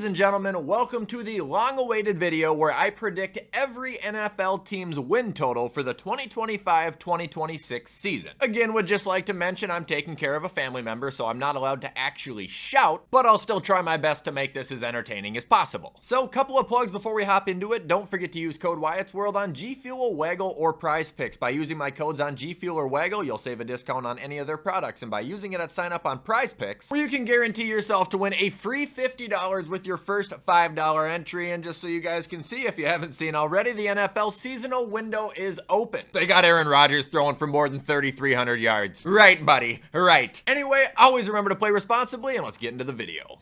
Ladies and gentlemen, welcome to the long-awaited video where I predict every NFL team's win total for the 2025-2026 season. Again, would just like to mention I'm taking care of a family member, so I'm not allowed to actually shout, but I'll still try my best to make this as entertaining as possible. So, couple of plugs before we hop into it. Don't forget to use code WyattzWorld on G Fuel, Waggle, or Prize Picks. By using my codes on G Fuel or Waggle, you'll save a discount on any of their products, and by using it at sign up on Prize Picks, where you can guarantee yourself to win a free $50 with your first $5 entry. And just so you guys can see, if you haven't seen already, the NFL seasonal window is open. They got Aaron Rodgers throwing for more than 3,300 yards. Right, buddy, right. Anyway, always remember to play responsibly, and let's get into the video.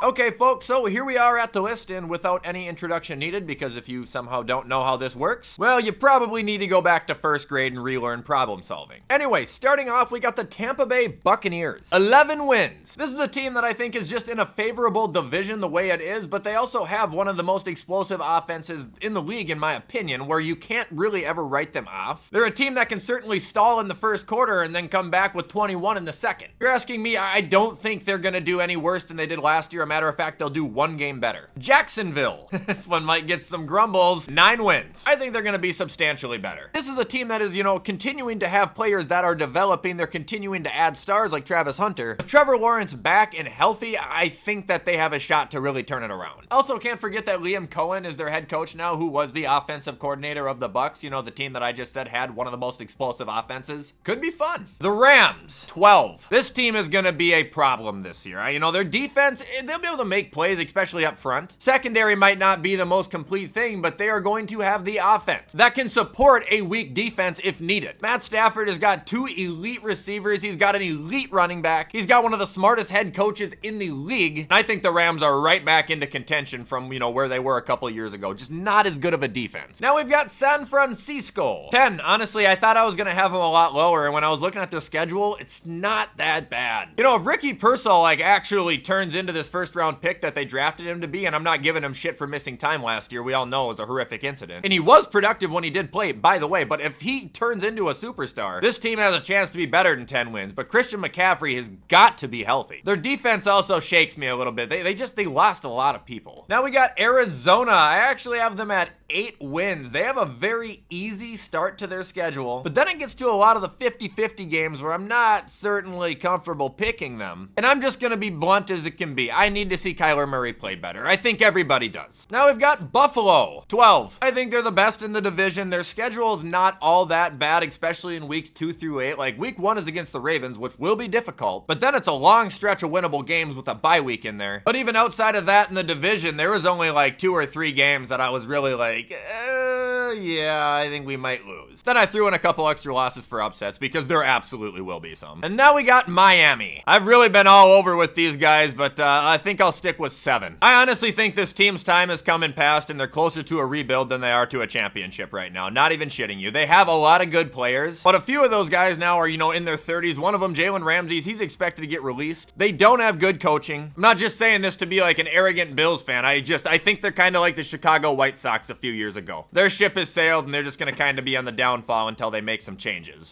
Okay, folks, so here we are at the list, and without any introduction needed, because if you somehow don't know how this works, well, you probably need to go back to first grade and relearn problem solving. Anyway, starting off, we got the Tampa Bay Buccaneers. 11 wins. This is a team that I think is just in a favorable division the way it is, but they also have one of the most explosive offenses in the league, in my opinion, where you can't really ever write them off. They're a team that can certainly stall in the first quarter and then come back with 21 in the second. You're asking me, I don't think they're going to do any worse than they did last year. Matter of fact, they'll do one game better. Jacksonville. This one might get some grumbles. 9 wins. I think they're going to be substantially better. This is a team that is, continuing to have players that are developing. They're continuing to add stars like Travis Hunter. With Trevor Lawrence back and healthy, I think that they have a shot to really turn it around. Also, can't forget that Liam Cohen is their head coach now, who was the offensive coordinator of the Bucs. The team that I just said had one of the most explosive offenses. Could be fun. The Rams. 12. This team is going to be a problem this year. Their defense, they'll be able to make plays, especially up front. Secondary might not be the most complete thing, but they are going to have the offense that can support a weak defense if needed. Matt Stafford has got 2 elite receivers. He's got an elite running back. He's got one of the smartest head coaches in the league. And I think the Rams are right back into contention from, where they were a couple years ago. Just not as good of a defense. Now we've got San Francisco. 10. Honestly, I thought I was going to have them a lot lower, and when I was looking at their schedule, it's not that bad. If Ricky Pearsall actually turns into this first round pick that they drafted him to be, and I'm not giving him shit for missing time last year, we all know it was a horrific incident, and he was productive when he did play, by the way, but if he turns into a superstar, this team has a chance to be better than 10 wins, but Christian McCaffrey has got to be healthy. Their defense also shakes me a little bit. They lost a lot of people. Now we got Arizona. I actually have them at 8 wins. They have a very easy start to their schedule, but then it gets to a lot of the 50-50 games where I'm not certainly comfortable picking them, and I'm just gonna be blunt as it can be. I need to see Kyler Murray play better. I think everybody does. Now we've got Buffalo. 12. I think they're the best in the division. Their schedule is not all that bad, especially in weeks 2 through 8. Like week 1 is against the Ravens, which will be difficult, but then it's a long stretch of winnable games with a bye week in there. But even outside of that in the division, there was only like 2 or 3 games that I was really like, yeah, I think we might lose. Then I threw in a couple extra losses for upsets, because there absolutely will be some. And now we got Miami. I've really been all over with these guys, but I think I'll stick with 7. I honestly think this team's time is coming past, and they're closer to a rebuild than they are to a championship right now. Not even shitting you. They have a lot of good players, but a few of those guys now are, in their 30s. One of them, Jalen Ramsey, he's expected to get released. They don't have good coaching. I'm not just saying this to be like an arrogant Bills fan. I think they're kind of like the Chicago White Sox a few years ago. Their ship has sailed, and they're just going to kind of be on the downfall until they make some changes.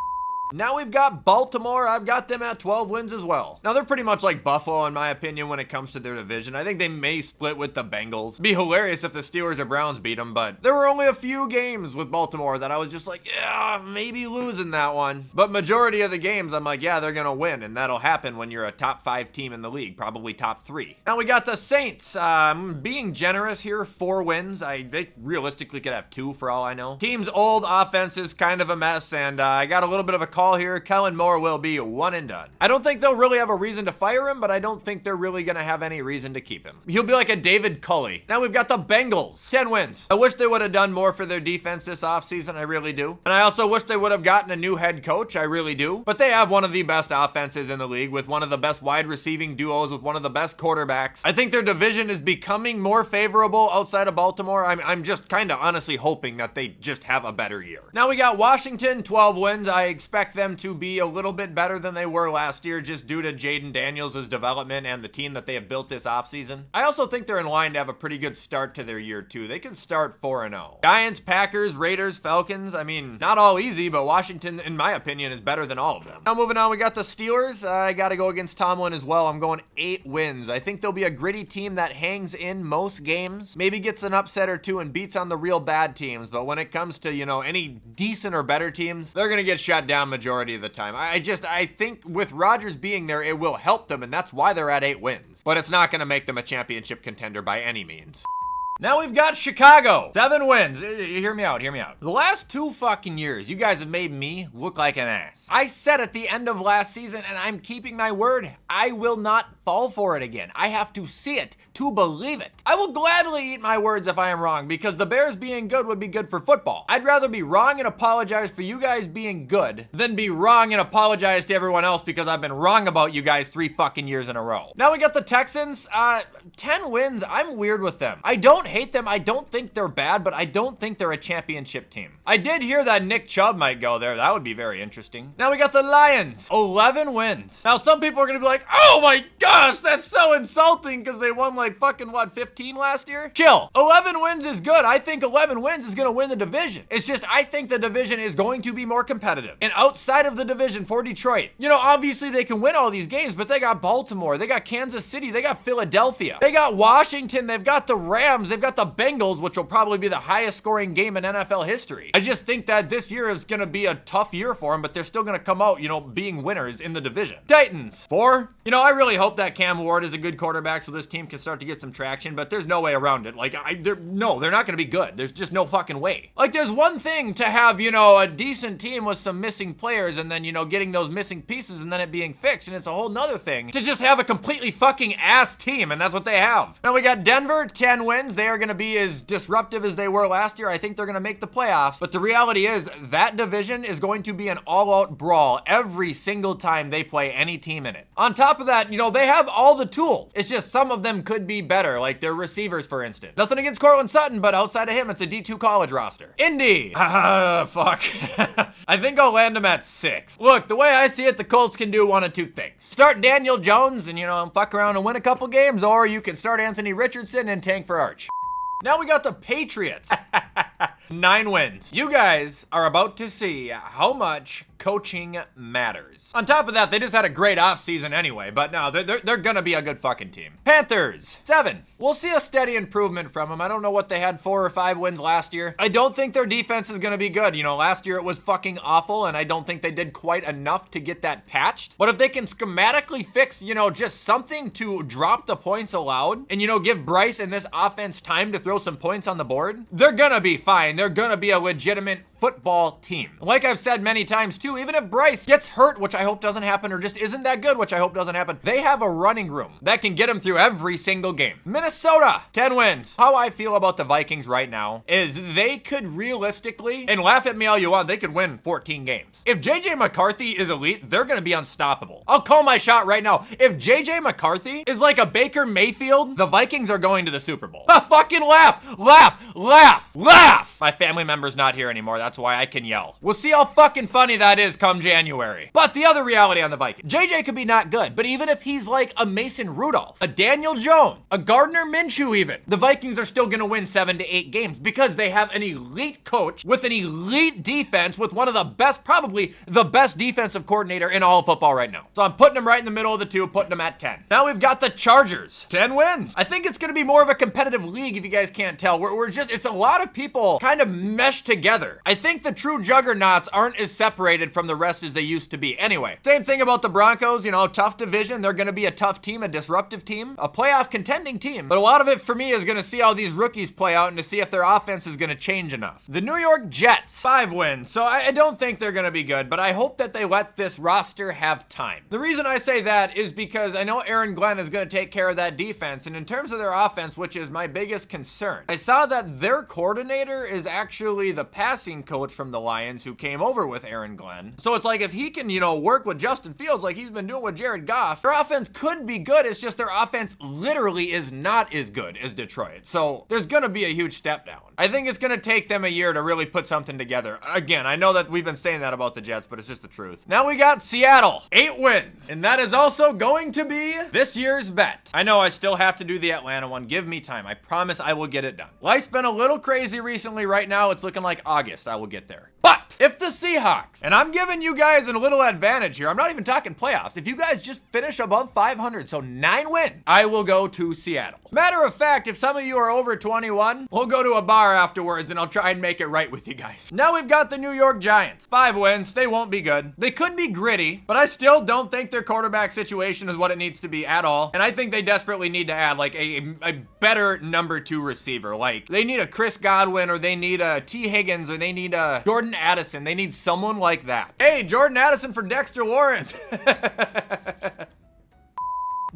Now we've got Baltimore. I've got them at 12 wins as well. Now they're pretty much like Buffalo in my opinion when it comes to their division. I think they may split with the Bengals. It'd be hilarious if the Steelers or Browns beat them, but there were only a few games with Baltimore that I was just like, yeah, maybe losing that one. But majority of the games, I'm like, yeah, they're gonna win, and that'll happen when you're a top 5 team in the league, probably top 3. Now we got the Saints. Being generous here, 4 wins. They realistically could have 2 for all I know. Team's old, offense is kind of a mess, and I got a little bit of a call here. Kellen Moore will be one and done. I don't think they'll really have a reason to fire him, but I don't think they're really gonna have any reason to keep him. He'll be like a David Culley. Now we've got the Bengals. 10 wins. I wish they would have done more for their defense this offseason. I really do. And I also wish they would have gotten a new head coach. I really do. But they have one of the best offenses in the league, with one of the best wide receiving duos, with one of the best quarterbacks. I think their division is becoming more favorable outside of Baltimore. I'm just kind of honestly hoping that they just have a better year. Now we got Washington, 12 wins. I expect expect them to be a little bit better than they were last year just due to Jaden Daniels' development and the team that they have built this offseason. I also think they're in line to have a pretty good start to their year too. They can start 4-0. Giants, Packers, Raiders, Falcons. I mean, not all easy, but Washington, in my opinion, is better than all of them. Now moving on, we got the Steelers. I got to go against Tomlin as well. I'm going 8 wins. I think they'll be a gritty team that hangs in most games, maybe gets an upset or two and beats on the real bad teams. But when it comes to, any decent or better teams, they're going to get shut down majority of the time. I think with Rodgers being there, it will help them, and that's why they're at 8 wins. But it's not going to make them a championship contender by any means. Now we've got Chicago. 7 wins. Hear me out, hear me out. The last 2 fucking years, you guys have made me look like an ass. I said at the end of last season, and I'm keeping my word, I will not fall for it again. I have to see it to believe it. I will gladly eat my words if I am wrong, because the Bears being good would be good for football. I'd rather be wrong and apologize for you guys being good than be wrong and apologize to everyone else because I've been wrong about you guys 3 fucking years in a row. Now we got the Texans. 10 wins. I'm weird with them. I don't hate them. I don't think they're bad, but I don't think they're a championship team. I did hear that Nick Chubb might go there. That would be very interesting. Now we got the Lions. 11 wins. Now some people are going to be like, oh my gosh, that's so insulting because they won like fucking 15 last year? Chill. 11 wins is good. I think 11 wins is going to win the division. It's just I think the division is going to be more competitive. And outside of the division for Detroit, obviously they can win all these games, but they got Baltimore, they got Kansas City, they got Philadelphia, they got Washington, they've got the Rams, they've got the Bengals, which will probably be the highest scoring game in NFL history. I just think that this year is going to be a tough year for them, but they're still going to come out, being winners in the division. Titans, 4. I really hope that Cam Ward is a good quarterback so this team can start to get some traction, but there's no way around it. They're not going to be good. There's just no fucking way. There's one thing to have, a decent team with some missing players and then, getting those missing pieces and then it being fixed, and it's a whole nother thing to just have a completely fucking ass team, and that's what they have. Now we got Denver, 10 wins. They are going to be as disruptive as they were last year. I think they're going to make the playoffs, but the reality is that division is going to be an all-out brawl every single time they play any team in it. On top of that, they have all the tools. It's just some of them could be better, like their receivers, for instance. Nothing against Cortland Sutton, but outside of him, it's a D2 college roster. Indy. Fuck. I think I'll land them at 6. Look, the way I see it, the Colts can do one of 2 things. Start Daniel Jones and, fuck around and win a couple games, or you can start Anthony Richardson and tank for Arch. Now we got the Patriots. 9 wins. You guys are about to see how much coaching matters. On top of that, they just had a great offseason anyway, but no, they're gonna be a good fucking team. Panthers, 7. We'll see a steady improvement from them. I don't know what they had, 4 or 5 wins last year. I don't think their defense is gonna be good. Last year it was fucking awful, and I don't think they did quite enough to get that patched. But if they can schematically fix, just something to drop the points allowed, and, give Bryce and this offense time to throw some points on the board, they're gonna be fine. They're gonna be a legitimate football team. Like I've said many times too, even if Bryce gets hurt, which I hope doesn't happen, or just isn't that good, which I hope doesn't happen, they have a running room that can get him through every single game. Minnesota, 10 wins. How I feel about the Vikings right now is they could realistically, and laugh at me all you want, they could win 14 games. If JJ McCarthy is elite, they're gonna be unstoppable. I'll call my shot right now. If JJ McCarthy is like a Baker Mayfield, the Vikings are going to the Super Bowl. Fucking laugh, laugh, laugh, laugh. My family member's not here anymore. That's why I can yell. We'll see how fucking funny that is come January. But the other reality on the Vikings, JJ could be not good, but even if he's like a Mason Rudolph, a Daniel Jones, a Gardner Minshew even, the Vikings are still gonna win 7 to 8 games because they have an elite coach with an elite defense with one of the best, probably the best defensive coordinator in all of football right now. So I'm putting them right in the middle of the 2, putting them at 10. Now we've got the Chargers, 10 wins. I think it's gonna be more of a competitive league if you guys can't tell. It's a lot of people kind of meshed together. I think the true juggernauts aren't as separated from the rest as they used to be. Anyway, same thing about the Broncos, tough division. They're going to be a tough team, a disruptive team, a playoff contending team. But a lot of it for me is going to see how these rookies play out and to see if their offense is going to change enough. The New York Jets, 5 wins. So I don't think they're going to be good, but I hope that they let this roster have time. The reason I say that is because I know Aaron Glenn is going to take care of that defense. And in terms of their offense, which is my biggest concern, I saw that their coordinator is actually the passing coach from the Lions who came over with Aaron Glenn. again. So it's like if he can, work with Justin Fields like he's been doing with Jared Goff, their offense could be good. It's just their offense literally is not as good as Detroit. So there's going to be a huge step down. I think it's going to take them a year to really put something together. Again, I know that we've been saying that about the Jets, but it's just the truth. Now we got Seattle, 8 wins. And that is also going to be this year's bet. I know I still have to do the Atlanta one. Give me time. I promise I will get it done. Life's been a little crazy recently. Right now, it's looking like August. I will get there. But if the Seahawks, and I'm giving you guys a little advantage here, I'm not even talking playoffs. If you guys just finish above 500, so 9 wins, I will go to Seattle. Matter of fact, if some of you are over 21, we'll go to a bar afterwards and I'll try and make it right with you guys. Now we've got the New York Giants. 5 wins. They won't be good. They could be gritty, but I still don't think their quarterback situation is what it needs to be at all. And I think they desperately need to add like a better number 2 receiver. Like they need a Chris Godwin, or they need a T. Higgins, or they need a Jordan Addison. They need someone like that. Hey, Jordan Addison for Dexter Lawrence.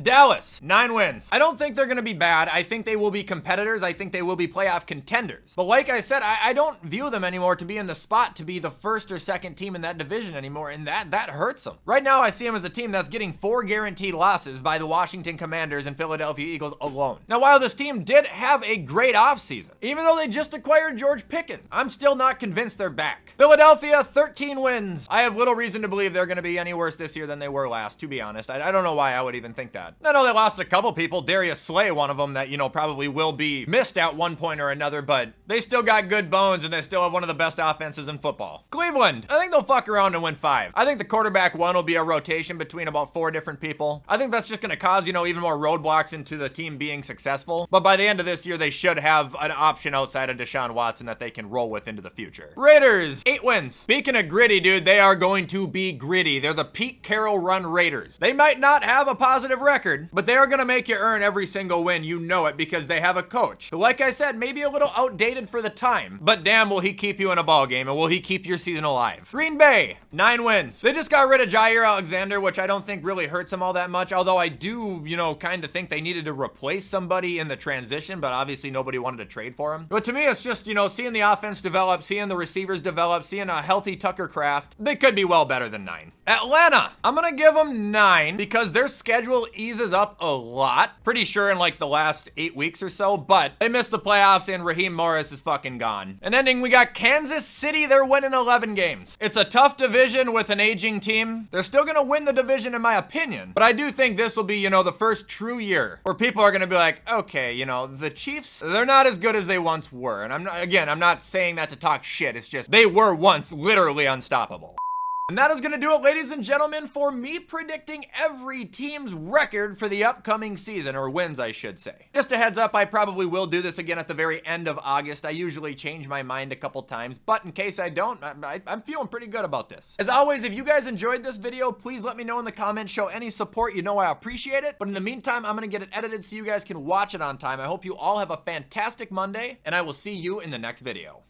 Dallas, 9 wins. I don't think they're going to be bad. I think they will be competitors. I think they will be playoff contenders. But like I said, I don't view them anymore to be in the spot to be the first or second team in that division anymore, and that hurts them. Right now, I see them as a team that's getting 4 guaranteed losses by the Washington Commanders and Philadelphia Eagles alone. Now, while this team did have a great offseason, even though they just acquired George Pickens, I'm still not convinced they're back. Philadelphia, 13 wins. I have little reason to believe they're going to be any worse this year than they were last, to be honest. I don't know why I would even think that. I know they lost a couple people. Darius Slay, one of them that, probably will be missed at one point or another, but they still got good bones and they still have one of the best offenses in football. Cleveland, I think they'll fuck around and win 5. I think the quarterback one will be a rotation between about 4 different people. I think that's just going to cause, even more roadblocks into the team being successful. But by the end of this year, they should have an option outside of Deshaun Watson that they can roll with into the future. Raiders, 8 wins. Speaking of gritty, dude, they are going to be gritty. They're the Pete Carroll run Raiders. They might not have a positive record, but they are going to make you earn every single win. You know it because they have a coach who, like I said, maybe a little outdated for the time, but damn, will he keep you in a ball game and will he keep your season alive? Green Bay, 9 wins. They just got rid of Jair Alexander, which I don't think really hurts them all that much, although I do, kind of think they needed to replace somebody in the transition, but obviously nobody wanted to trade for him. But to me, it's just, seeing the offense develop, seeing the receivers develop, seeing a healthy Tucker Kraft. They could be well better than 9. Atlanta, I'm going to give them 9 because their schedule eases up a lot. Pretty sure in like the last 8 weeks or so, but they missed the playoffs and Raheem Morris is fucking gone. And ending, we got Kansas City. They're winning 11 games. It's a tough division with an aging team. They're still going to win the division in my opinion, but I do think this will be, the first true year where people are going to be like, okay, the Chiefs, they're not as good as they once were. And I'm not saying that to talk shit. It's just they were once literally unstoppable. And that is going to do it, ladies and gentlemen, for me predicting every team's record for the upcoming season, or wins, I should say. Just a heads up, I probably will do this again at the very end of August. I usually change my mind a couple times, but in case I don't, I'm feeling pretty good about this. As always, if you guys enjoyed this video, please let me know in the comments. Show any support. I appreciate it. But in the meantime, I'm going to get it edited so you guys can watch it on time. I hope you all have a fantastic Monday, and I will see you in the next video.